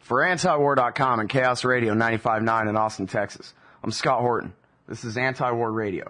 For antiwar.com and Chaos Radio 95.9 in Austin, Texas, I'm Scott Horton. This is Anti-War Radio.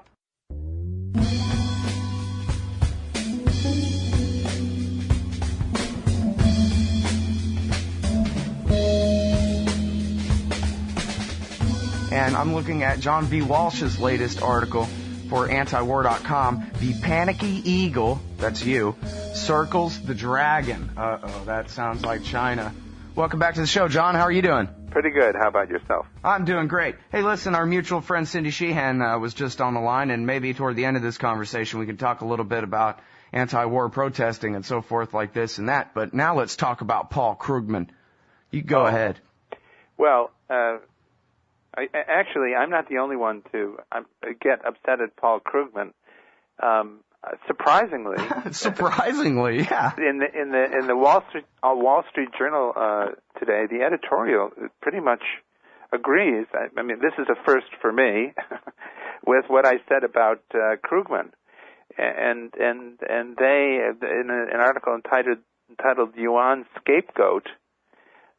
And I'm looking at John V. Walsh's latest article for antiwar.com. The panicky eagle, that's you, circles the dragon. Uh-oh, that sounds like China. Welcome back to the show, John. How are you doing? Pretty good. How about yourself? I'm doing great. Hey, listen, our mutual friend Cindy Sheehan was just on the line, and maybe toward the end of this conversation we can talk a little bit about anti-war protesting and so forth like this and that. But now let's talk about Paul Krugman. You go ahead. Well, I'm not the only one to get upset at Paul Krugman. Surprisingly, yeah. In the Wall Street Journal today, the editorial pretty much agrees. I mean, this is a first for me with what I said about Krugman, and they in an article entitled "Yuan Scapegoat."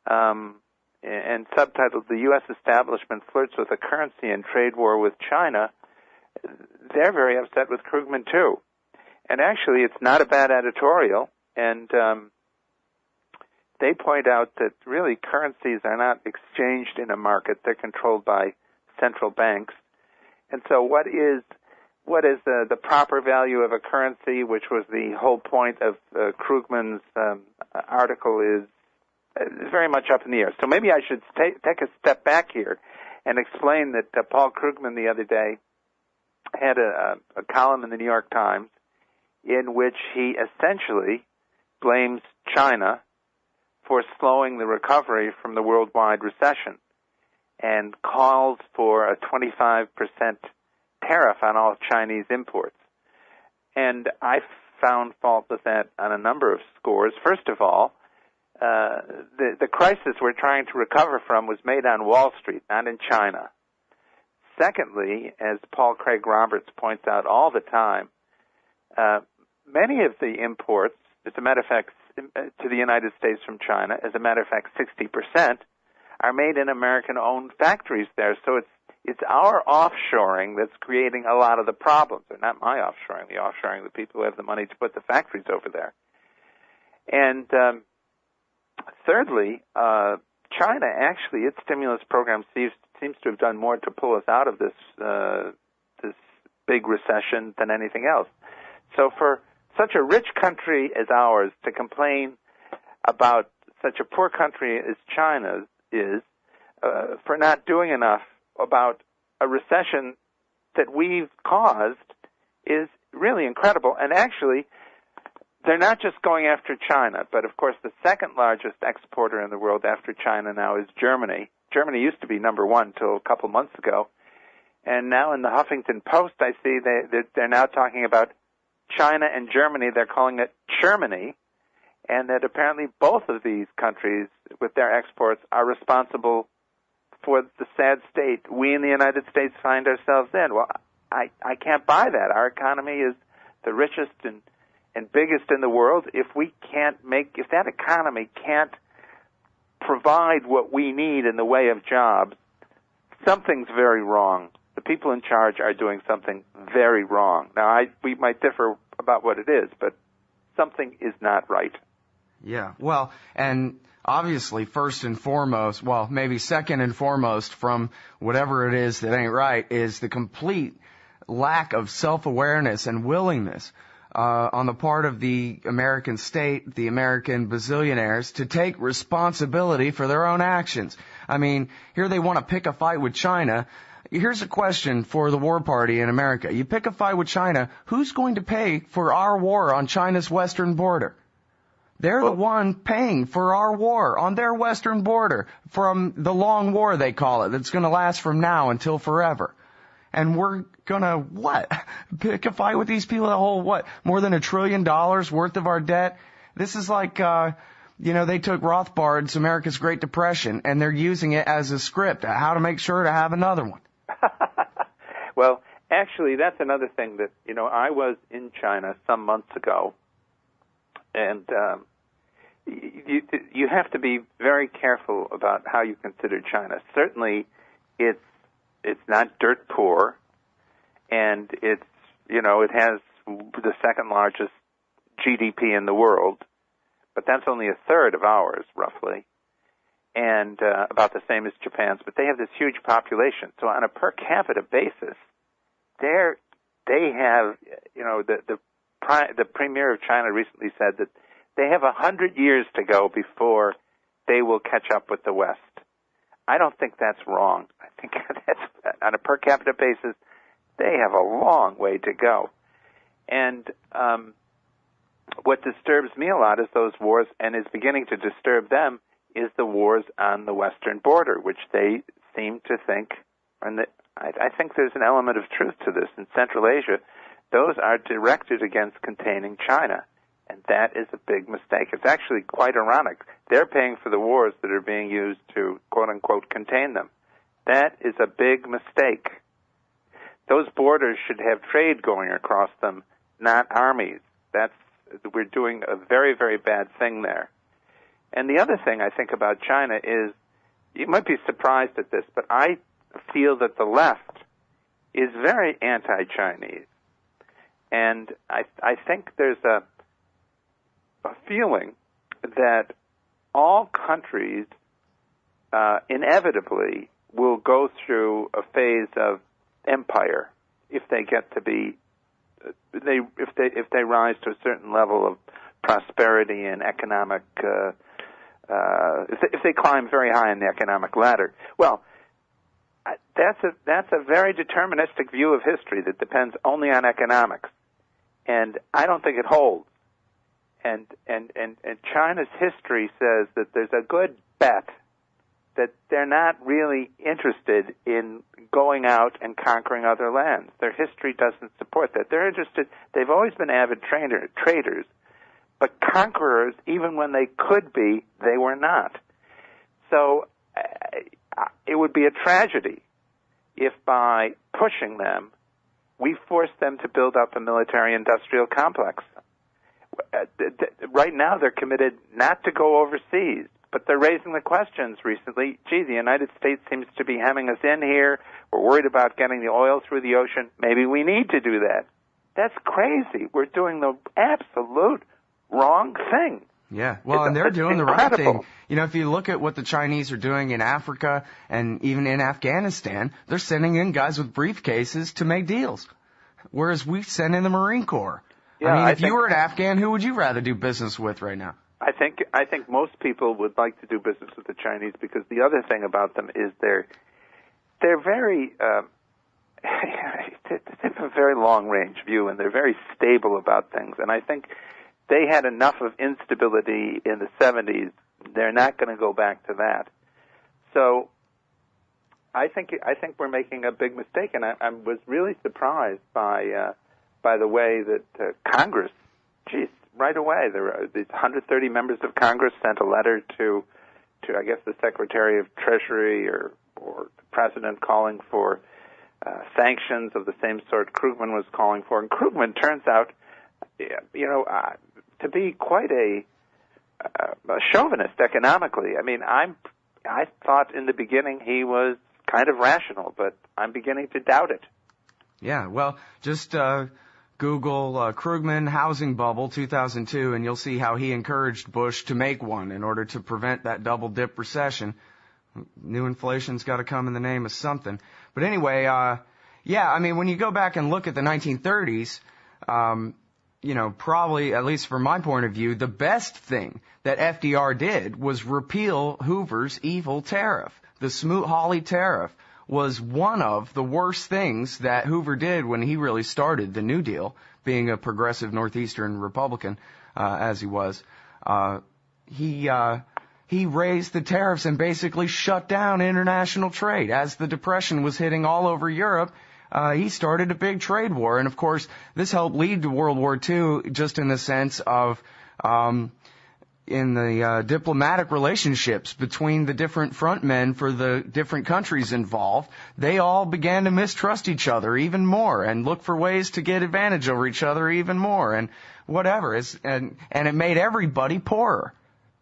And subtitled "The U.S. Establishment Flirts with a Currency and Trade War with China," they're very upset with Krugman too. And actually, it's not a bad editorial, and they point out that really currencies are not exchanged in a market; they're controlled by central banks. And so, what is the proper value of a currency, which was the whole point of Krugman's article, is very much up in the air. So maybe I should take a step back here and explain that Paul Krugman the other day had a column in the New York Times in which he essentially blames China for slowing the recovery from the worldwide recession and calls for a 25% tariff on all Chinese imports. And I found fault with that on a number of scores. First of all, the crisis we're trying to recover from was made on Wall Street, not in China. Secondly, as Paul Craig Roberts points out all the time, many of the imports, as a matter of fact, to the United States from China, as a matter of fact, 60%, are made in American-owned factories there. So it's our offshoring that's creating a lot of the problems. Or not my offshoring, the offshoring of the people who have the money to put the factories over there. And thirdly, China actually, its stimulus program seems to have done more to pull us out of this big recession than anything else. So for such a rich country as ours to complain about such a poor country as China is for not doing enough about a recession that we've caused is really incredible. And actually, they're not just going after China, but of course the second largest exporter in the world after China now is Germany. Germany used to be number one until a couple months ago. And now in the Huffington Post, I see they're now talking about China and Germany. They're calling it Germany, and that apparently both of these countries, with their exports, are responsible for the sad state we in the United States find ourselves in. Well, I can't buy that. Our economy is the richest and biggest in the world. If that economy can't provide what we need in the way of jobs, something's very wrong. The people in charge are doing something very wrong. Now, we might differ about what it is, but something is not right. Yeah, well, and obviously, first and foremost, well, maybe second and foremost from whatever it is that ain't right, is the complete lack of self-awareness and willingness on the part of the American state, the American bazillionaires, to take responsibility for their own actions. I mean, here they want to pick a fight with China. Here's a question for the war party in America. You pick a fight with China, who's going to pay for our war on China's western border? They're the one paying for our war on their western border from the long war, they call it, that's going to last from now until forever. And we're going to, what? Pick a fight with these people that hold, what, more than $1 trillion worth of our debt? This is like, they took Rothbard's America's Great Depression, and they're using it as a script, how to make sure to have another one. Well, actually, that's another thing that, I was in China some months ago, and you have to be very careful about how you consider China. Certainly, it's not dirt poor, and it has the second largest GDP in the world, but that's only a third of ours, roughly, and about the same as Japan's. But they have this huge population, so on a per capita basis, they have, the premier of China recently said that they have 100 years to go before they will catch up with the West. I don't think that's wrong. I think that's, on a per capita basis, they have a long way to go. And what disturbs me a lot is those wars, and is beginning to disturb them, is the wars on the western border, which they seem to think, and I think there's an element of truth to this. In Central Asia, those are directed against containing China, and that is a big mistake. It's actually quite ironic. They're paying for the wars that are being used to, quote-unquote, contain them. That is a big mistake. Those borders should have trade going across them, not armies. We're doing a very, very bad thing there. And the other thing I think about China is, you might be surprised at this, but I feel that the left is very anti-Chinese. And I think there's a feeling that all countries inevitably will go through a phase of empire if they get to be if they rise to a certain level of prosperity and economic if they climb very high in the economic ladder. Well, that's a very deterministic view of history that depends only on economics, and I don't think it holds. And China's history says that there's a good bet that they're not really interested in going out and conquering other lands. Their history doesn't support that. They're interested. They've always been avid traders, but conquerors, even when they could be, they were not. So it would be a tragedy if by pushing them, we forced them to build up a military-industrial complex. Right now, they're committed not to go overseas, but they're raising the questions recently. Gee, the United States seems to be hemming us in here. We're worried about getting the oil through the ocean. Maybe we need to do that. That's crazy. We're doing the absolute wrong thing. Yeah, well, and they're doing the right thing. If you look at what the Chinese are doing in Africa and even in Afghanistan, they're sending in guys with briefcases to make deals, whereas we send in the Marine Corps. Yeah, if you were an Afghan, who would you rather do business with right now? I think most people would like to do business with the Chinese because the other thing about them is they're very they have a very long range view, and they're very stable about things. And I think they had enough of instability in the 70s. They're not going to go back to that. So I think we're making a big mistake, and I was really surprised by the way that Congress, right away, these 130 members of Congress sent a letter to I guess the Secretary of Treasury or the President calling for sanctions of the same sort Krugman was calling for. And Krugman turns out, to be quite a chauvinist economically. I mean, I thought in the beginning he was kind of rational, but I'm beginning to doubt it. Yeah, well, just Google Krugman housing bubble 2002, and you'll see how he encouraged Bush to make one in order to prevent that double dip recession. New inflation's got to come in the name of something. But anyway, when you go back and look at the 1930s, probably, at least from my point of view, the best thing that FDR did was repeal Hoover's evil tariff. The Smoot-Hawley tariff was one of the worst things that Hoover did when he really started the New Deal, being a progressive Northeastern Republican, as he was. He raised the tariffs and basically shut down international trade. As the Depression was hitting all over Europe, he started a big trade war. And, of course, this helped lead to World War II just in the sense of in the diplomatic relationships between the different front men for the different countries involved. They all began to mistrust each other even more and look for ways to get advantage over each other even more and whatever. And it made everybody poorer.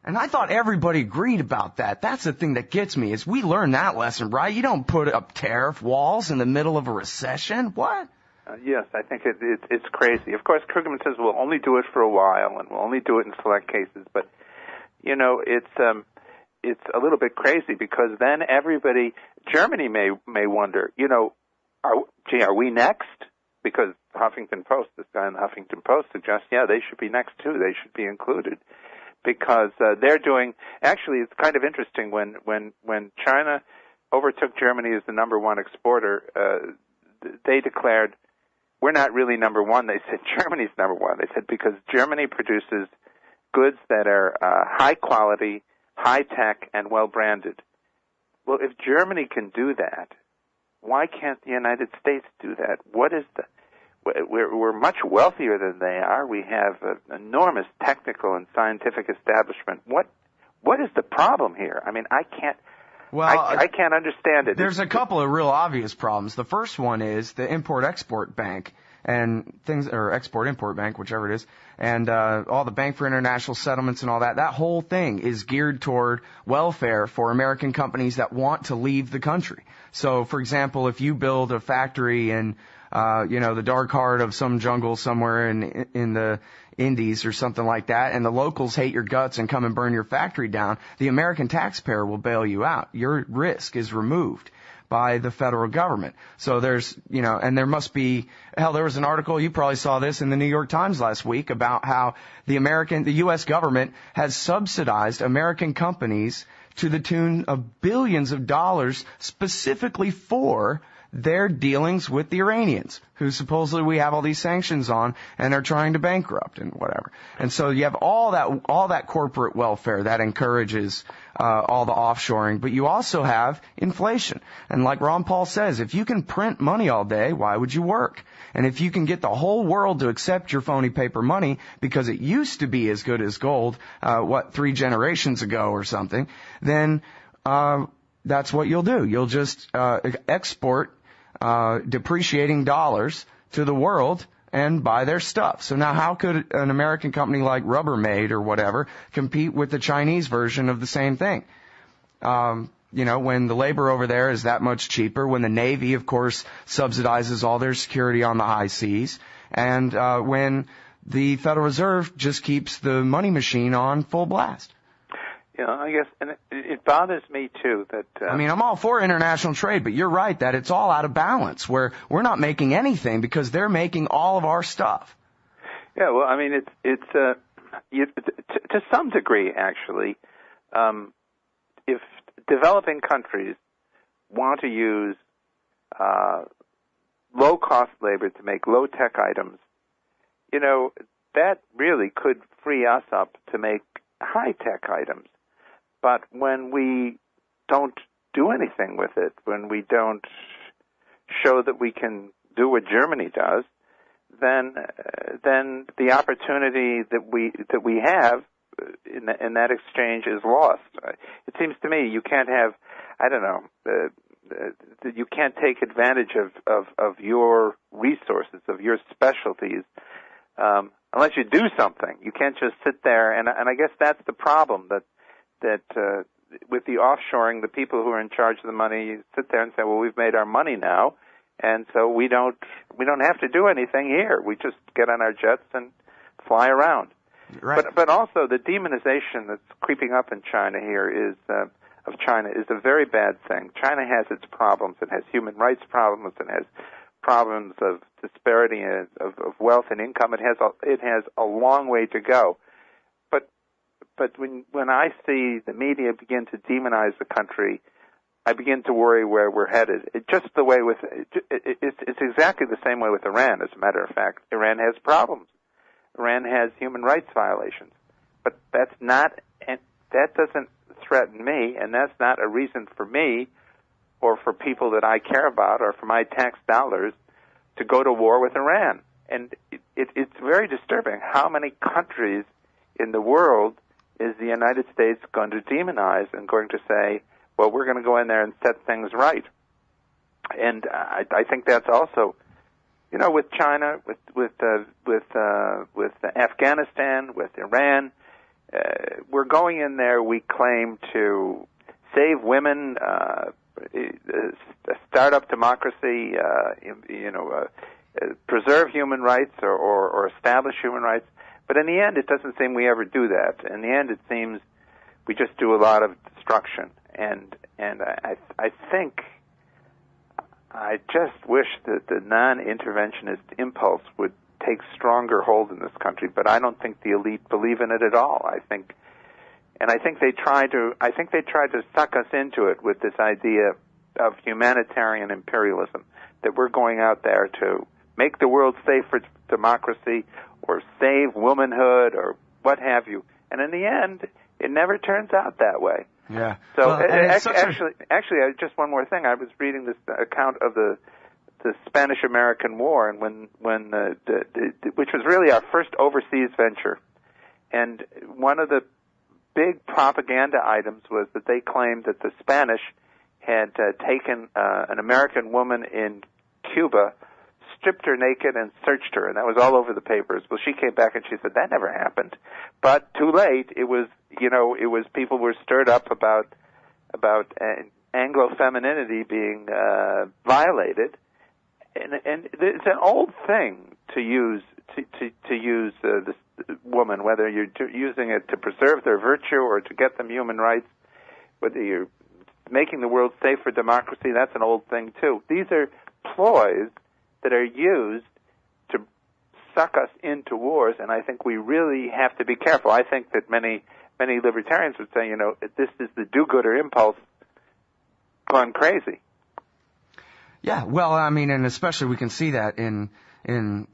And I thought everybody agreed about that. That's the thing that gets me, is we learned that lesson, right? You don't put up tariff walls in the middle of a recession. What? Yes, I think it's crazy. Of course, Krugman says we'll only do it for a while, and we'll only do it in select cases. But, you know, it's a little bit crazy, because then Germany may wonder, you know, are we next? Because this guy in the Huffington Post suggests, yeah, they should be next too. They should be included. Because they're doing, actually, it's kind of interesting, when China overtook Germany as the number one exporter, they declared, we're not really number one. They said Germany's number one. They said because Germany produces goods that are high quality, high tech, and well branded. Well, if Germany can do that, why can't the United States do that? We're much wealthier than they are. We have an enormous technical and scientific establishment. What is the problem here? I mean, I can't understand it. There's a couple of real obvious problems. The first one is the Import-Export Bank and things, or Export-Import Bank, whichever it is, and all the Bank for International Settlements and all that. That whole thing is geared toward welfare for American companies that want to leave the country. So, for example, if you build a factory in the dark heart of some jungle somewhere in the Indies or something like that, and the locals hate your guts and come and burn your factory down, the American taxpayer will bail you out. Your risk is removed by the federal government. So there's, and there must be, there was an article, you probably saw this in the New York Times last week, about how the U.S. government has subsidized American companies to the tune of billions of dollars specifically for their dealings with the Iranians, who supposedly we have all these sanctions on and are trying to bankrupt and whatever. And so you have all that corporate welfare that encourages all the offshoring, but you also have inflation. And like Ron Paul says, if you can print money all day, why would you work? And if you can get the whole world to accept your phony paper money because it used to be as good as gold, 3 generations ago or something, then that's what you'll do. You'll just export depreciating dollars to the world and buy their stuff. So now how could an American company like Rubbermaid or whatever compete with the Chinese version of the same thing? When the labor over there is that much cheaper, when the Navy, of course, subsidizes all their security on the high seas, and when the Federal Reserve just keeps the money machine on full blast. I guess, and it bothers me too that. I'm all for international trade, but you're right that it's all out of balance, where we're not making anything because they're making all of our stuff. Yeah, well, I mean, to some degree, actually, if developing countries want to use low-cost labor to make low-tech items, that really could free us up to make high-tech items. But when we don't do anything with it, when we don't show that we can do what Germany does, then the opportunity that we have in that exchange is lost. It seems to me you can't have, you can't take advantage of your resources, of your specialties, unless you do something. You can't just sit there, and I guess that's the problem, that with the offshoring, the people who are in charge of the money sit there and say, well, we've made our money now, and so we don't have to do anything here. We just get on our jets and fly around. Right. But also the demonization that's creeping up in China here of China is a very bad thing. China has its problems. It has human rights problems. It has problems of disparity of wealth and income. It has a long way to go. But when I see the media begin to demonize the country, I begin to worry where we're headed. It's exactly the same way with Iran. As a matter of fact, Iran has problems. Iran has human rights violations, but that doesn't threaten me, and that's not a reason for me or for people that I care about or for my tax dollars to go to war with Iran. And it's very disturbing. How many countries in the world is the United States going to demonize and going to say, well, we're going to go in there and set things right? And I think that's also, with China, with Afghanistan, with Iran, we're going in there, we claim to save women, start up democracy, preserve human rights or establish human rights. But in the end, it doesn't seem we ever do that. In the end, it seems we just do a lot of destruction. And I think, I just wish that the non-interventionist impulse would take stronger hold in this country, but I don't think the elite believe in it at all. I think they try to suck us into it with this idea of humanitarian imperialism, that we're going out there to make the world safe for democracy or save womanhood or what have you. And in the end, it never turns out that way. Yeah. So well, actually, just one more thing. I was reading this account of the Spanish-American War, and which was really our first overseas venture. And one of the big propaganda items was that they claimed that the Spanish had taken an American woman in Cuba, stripped her naked, and searched her, and that was all over the papers. Well, she came back and she said that never happened, but too late. It was people were stirred up about Anglo-femininity being violated, and it's an old thing to use this woman, whether you're using it to preserve their virtue or to get them human rights, whether you're making the world safe for democracy. That's an old thing too. These are ploys that are used to suck us into wars, and I think we really have to be careful. I think that many libertarians would say, this is the do-gooder impulse gone crazy. Yeah, well, I mean, and especially we can see that in,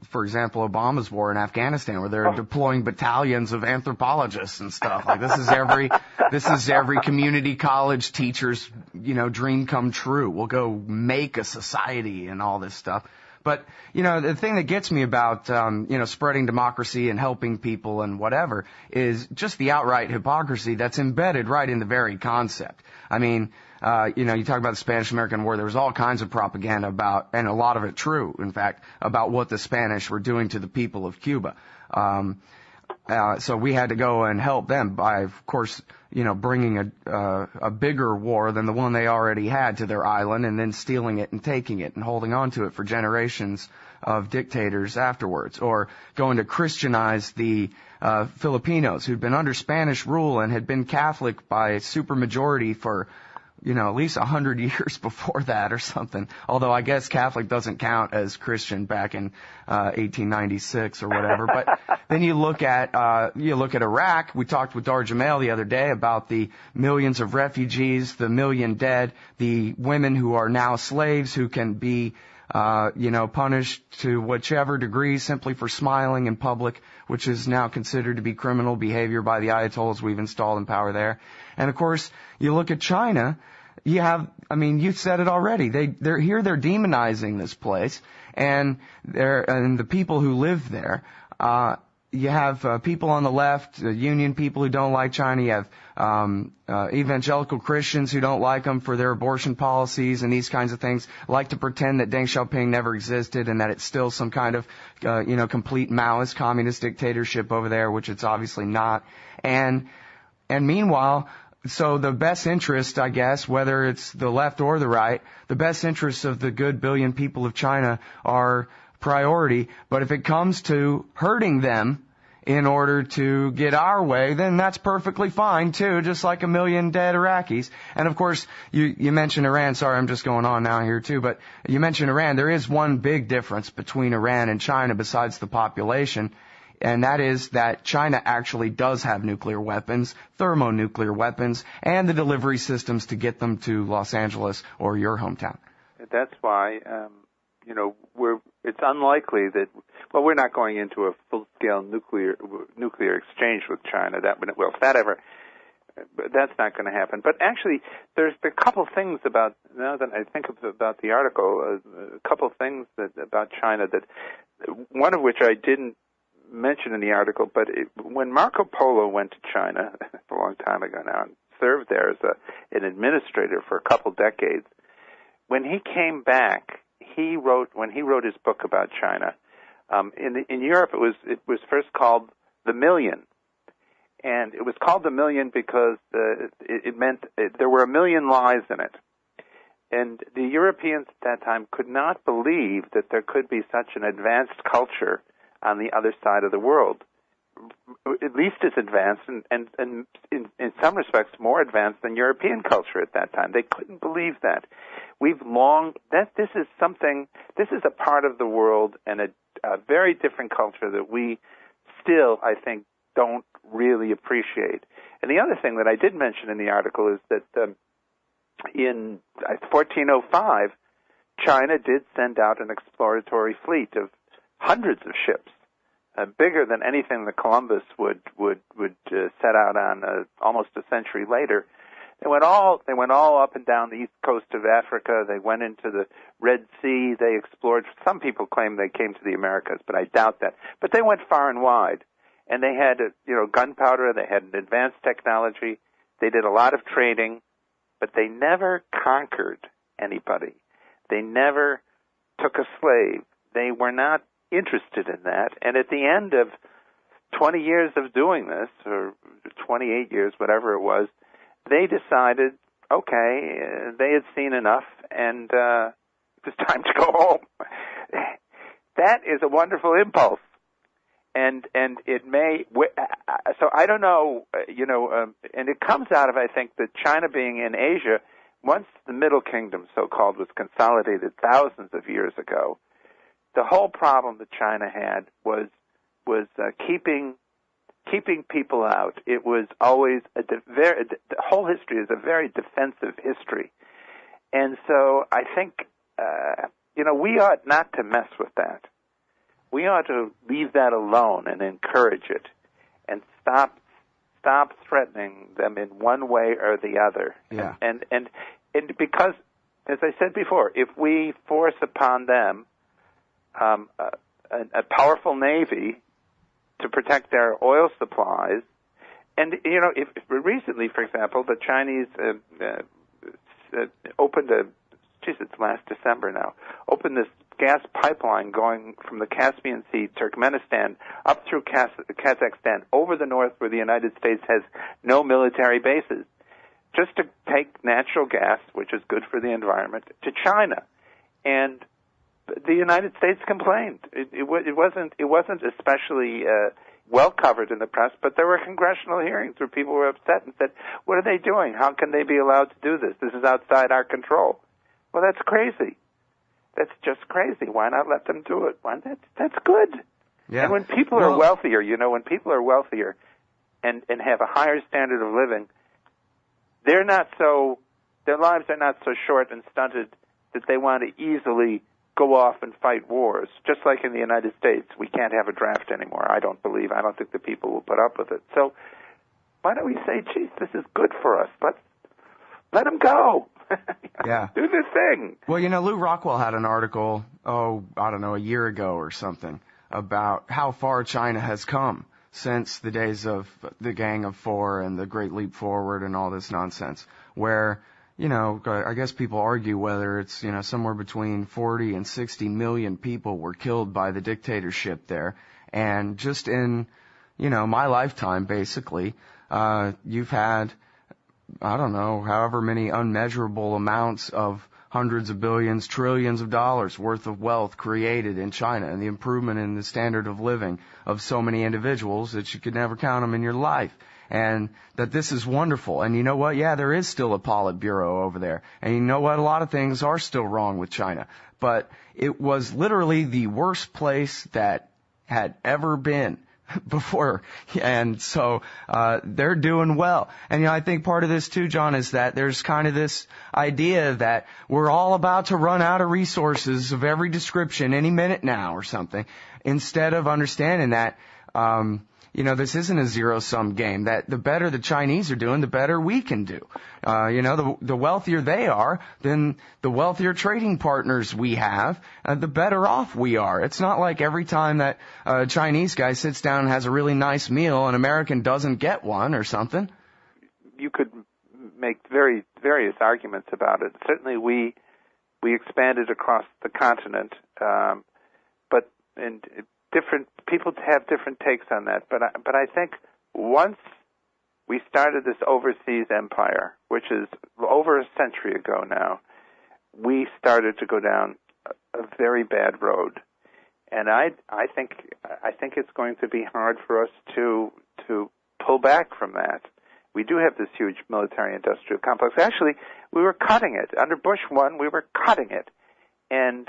for example, Obama's war in Afghanistan, where they're deploying battalions of anthropologists and stuff. Like this is every community college teacher's, dream come true. We'll go make a society and all this stuff. But, the thing that gets me about, spreading democracy and helping people and whatever is just the outright hypocrisy that's embedded right in the very concept. I mean, you talk about the Spanish-American War, there was all kinds of propaganda about, and a lot of it true, in fact, about what the Spanish were doing to the people of Cuba. So we had to go and help them by, of course, bringing a bigger war than the one they already had to their island, and then stealing it and taking it and holding on to it for generations of dictators afterwards, or going to Christianize the Filipinos who'd been under Spanish rule and had been Catholic by a supermajority for at least 100 years before that or something. Although I guess Catholic doesn't count as Christian back in 1896 or whatever. But then you look at Iraq. We talked with Dar Jamail the other day about the millions of refugees, the million dead, the women who are now slaves who can be punished to whichever degree simply for smiling in public, which is now considered to be criminal behavior by the Ayatollahs we've installed in power there. And of course, you look at China, you said it already. They're demonizing this place, and the people who live there. You have people on the left, union people who don't like China. You have evangelical Christians who don't like them for their abortion policies and these kinds of things, like to pretend that Deng Xiaoping never existed and that it's still some kind of complete Maoist communist dictatorship over there, which it's obviously not. And meanwhile, so the best interest, I guess, whether it's the left or the right, the best interests of the good billion people of China are priority. But if it comes to hurting them in order to get our way, then that's perfectly fine too, just like a million dead Iraqis. And of course, you mentioned Iran. Sorry, I'm just going on now here too, but you mentioned Iran. There is one big difference between Iran and China besides the population, and that is that China actually does have nuclear weapons, thermonuclear weapons, and the delivery systems to get them to Los Angeles or your hometown. That's why, it's unlikely that, we're not going into a full-scale nuclear exchange with China. That's not going to happen. But actually, there's a couple things now that I think about the article, a couple things about China one of which I didn't mention in the article, but when Marco Polo went to China a long time ago now and served there as an administrator for a couple decades, when he came back, when he wrote his book about China, in Europe it was first called The Million, And it was called the million because it meant there were a million lies in it. And the Europeans at that time could not believe that there could be such an advanced culture on the other side of the world, at least as advanced and in some respects more advanced than European culture at that time. They couldn't believe that. This is a part of the world and a very different culture that we still, I think, don't really appreciate. And the other thing that I did mention in the article is that in 1405, China did send out an exploratory fleet of hundreds of ships, bigger than anything that Columbus would set out on almost a century later. They went all up and down the east coast of Africa. They went into the Red Sea. They explored. Some people claim they came to the Americas, but I doubt that. But they went far and wide, and they had gunpowder. They had an advanced technology. They did a lot of trading, but they never conquered anybody. They never took a slave. They were not interested in that. And at the end of 20 years of doing this, or 28 years, whatever it was, they decided, okay, they had seen enough, and it was time to go home. That is a wonderful impulse. And it may, so I don't know, and it comes out of, I think, that China being in Asia, once the Middle Kingdom, so-called, was consolidated thousands of years ago, the whole problem that China had was keeping people out. It was always the whole history is a very defensive history. And so I think, we ought not to mess with that. We ought to leave that alone and encourage it, and stop threatening them in one way or the other. Yeah. And because, as I said before, if we force upon them a powerful navy to protect their oil supplies, and if recently, for example, the Chinese opened it's last December now, opened this gas pipeline going from the Caspian Sea, Turkmenistan, up through Kazakhstan, over the north where the United States has no military bases, just to take natural gas, which is good for the environment, to China. And the United States complained. It wasn't especially well covered in the press, but there were congressional hearings where people were upset and said, "What are they doing? How can they be allowed to do this? This is outside our control." Well, that's crazy. That's just crazy. Why not let them do it? That's good. Yeah. And when people are wealthier, and have a higher standard of living, their lives are not so short and stunted that they want to easily go off and fight wars. Just like in the United States, we can't have a draft anymore. I don't think the people will put up with it. So why don't we say, geez, this is good for us. Let them go. Yeah. Do this thing. Well, Lou Rockwell had an article, a year ago or something, about how far China has come since the days of the Gang of Four and the Great Leap Forward and all this nonsense, where, I guess people argue whether it's, somewhere between 40 and 60 million people were killed by the dictatorship there. And just in, my lifetime, basically, you've had, I don't know, however many unmeasurable amounts of hundreds of billions, trillions of dollars worth of wealth created in China, and the improvement in the standard of living of so many individuals that you could never count them in your life. And that this is wonderful. And you know what? Yeah, there is still a Politburo over there. And you know what? A lot of things are still wrong with China. But it was literally the worst place that had ever been before. And so they're doing well. And I think part of this too, John, is that there's kind of this idea that we're all about to run out of resources of every description any minute now or something, instead of understanding that this isn't a zero-sum game, that the better the Chinese are doing, the better we can do. The wealthier they are, then the wealthier trading partners we have, the better off we are. It's not like every time that a Chinese guy sits down and has a really nice meal, an American doesn't get one or something. You could make various arguments about it. Certainly we expanded across the continent, and different people have different takes on that. But I think once we started this overseas empire, which is over a century ago now. We started to go down a very bad road, and I think it's going to be hard for us to pull back from that. We do have this huge military-industrial complex. Actually, we were cutting it under Bush 1. We were cutting it, and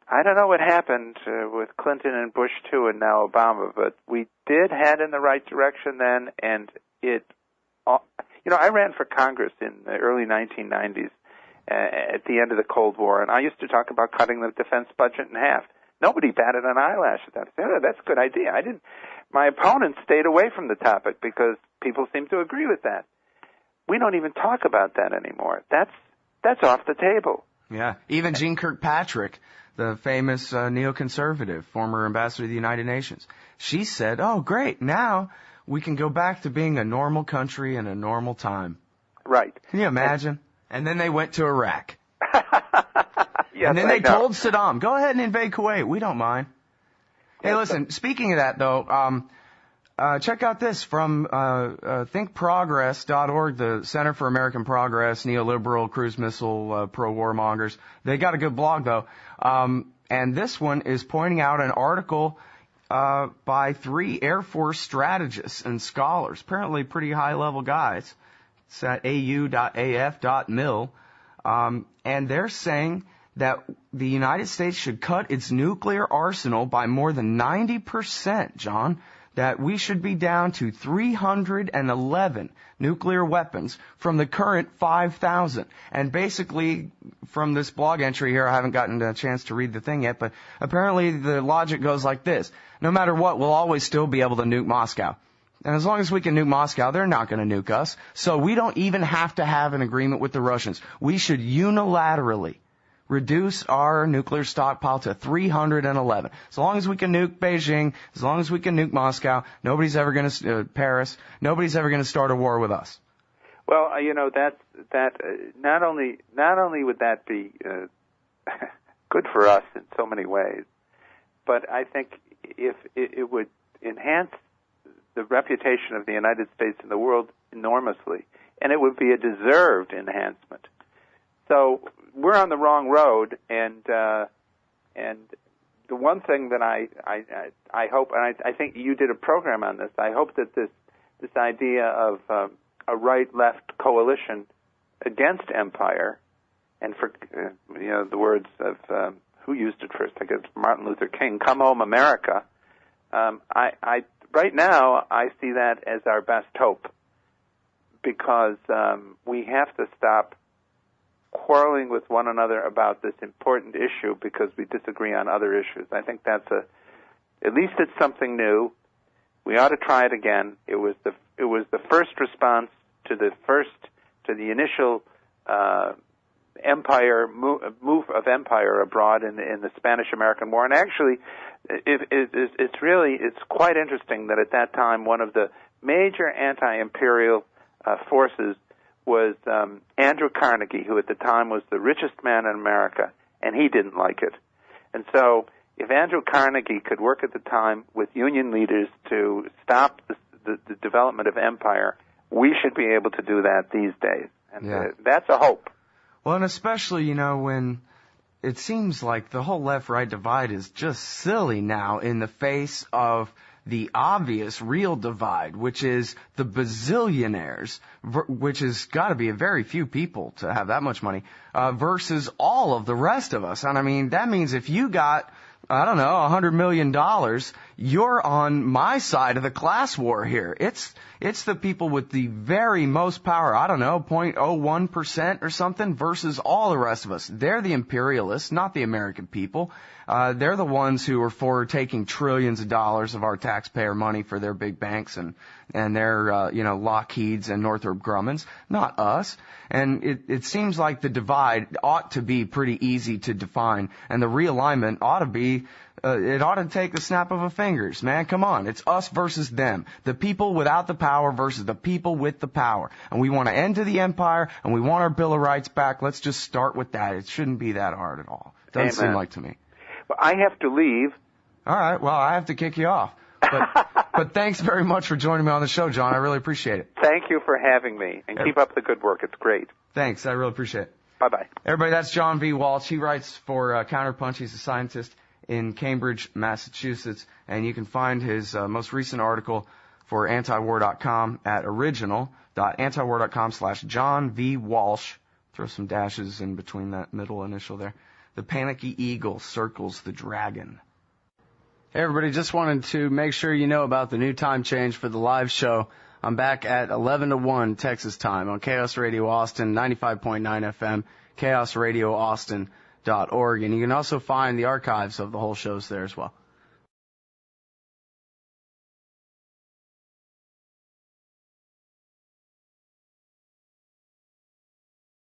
I don't know what happened with Clinton and Bush 2 and now Obama, but we did head in the right direction then, and I ran for Congress in the early 1990s at the end of the Cold War, and I used to talk about cutting the defense budget in half. Nobody batted an eyelash at that. Oh, that's a good idea. My opponents stayed away from the topic because people seem to agree with that. We don't even talk about that anymore. That's off the table. Yeah, even Jeane Kirkpatrick, the famous neoconservative, former ambassador to the United Nations, she said, oh, great, now we can go back to being a normal country in a normal time. Right. Can you imagine? And then they went to Iraq. Yes, and then they told Saddam, go ahead and invade Kuwait. We don't mind. Hey, listen, speaking of that, though, check out this from thinkprogress.org, the Center for American Progress, neoliberal, cruise missile, pro-warmongers. They got a good blog, though. And this one is pointing out an article by 3 Air Force strategists and scholars, apparently pretty high-level guys. It's at au.af.mil. And they're saying that the United States should cut its nuclear arsenal by more than 90%, John. That we should be down to 311 nuclear weapons from the current 5,000. And basically, from this blog entry here, I haven't gotten a chance to read the thing yet, but apparently the logic goes like this. No matter what, we'll always still be able to nuke Moscow. And as long as we can nuke Moscow, they're not going to nuke us. So we don't even have to have an agreement with the Russians. We should unilaterally reduce our nuclear stockpile to 311. As long as we can nuke Beijing, as long as we can nuke Moscow, nobody's ever going to, Paris, nobody's ever going to start a war with us. Well, not only would that be good for us in so many ways, but I think if it would enhance the reputation of the United States in the world enormously, and it would be a deserved enhancement. So we're on the wrong road, and the one thing that I hope, and I think you did a program on this. I hope that this idea of a right-left coalition against empire, and for the words of who used it first? I guess Martin Luther King. Come home, America. Right now I see that as our best hope, because we have to stop quarreling with one another about this important issue because we disagree on other issues. I think at least it's something new. We ought to try it again. It was the first response to the initial empire move of empire abroad in the Spanish-American War. And actually, it's quite interesting that at that time one of the major anti-imperial forces was Andrew Carnegie, who at the time was the richest man in America, and he didn't like it. And so if Andrew Carnegie could work at the time with union leaders to stop the development of empire, we should be able to do that these days. And that's a hope. Well, and especially, when it seems like the whole left-right divide is just silly now in the face of the obvious real divide, which is the bazillionaires, which has got to be a very few people to have that much money, versus all of the rest of us. And I mean, that means if you got, $100 million, you're on my side of the class war here. It's the people with the very most power, 0.01% or something, versus all the rest of us. They're the imperialists, not the American people. They're the ones who are for taking trillions of dollars of our taxpayer money for their big banks and their, Lockheeds and Northrop Grummans, not us. And it seems like the divide ought to be pretty easy to define, and the realignment ought to be, it ought to take the snap of a fingers, man. Come on. It's us versus them. The people without the power versus the people with the power. And we want to end to the empire, and we want our Bill of Rights back. Let's just start with that. It shouldn't be that hard at all. Doesn't seem like to me. Well, I have to leave. All right. Well, I have to kick you off. But But thanks very much for joining me on the show, John. I really appreciate it. Thank you for having me, and keep up the good work. It's great. Thanks. I really appreciate it. Bye-bye. Everybody, that's John V. Walsh. He writes for Counterpunch. He's a scientist in Cambridge, Massachusetts, and you can find his most recent article for antiwar.com at original.antiwar.com/John V. Walsh. Throw some dashes in between that middle initial there. The panicky eagle circles the dragon. Hey everybody, just wanted to make sure you know about the new time change for the live show. I'm back at 11 to 1 Texas time on Chaos Radio Austin, 95.9 FM, chaosradioaustin.org. And you can also find the archives of the whole shows there as well.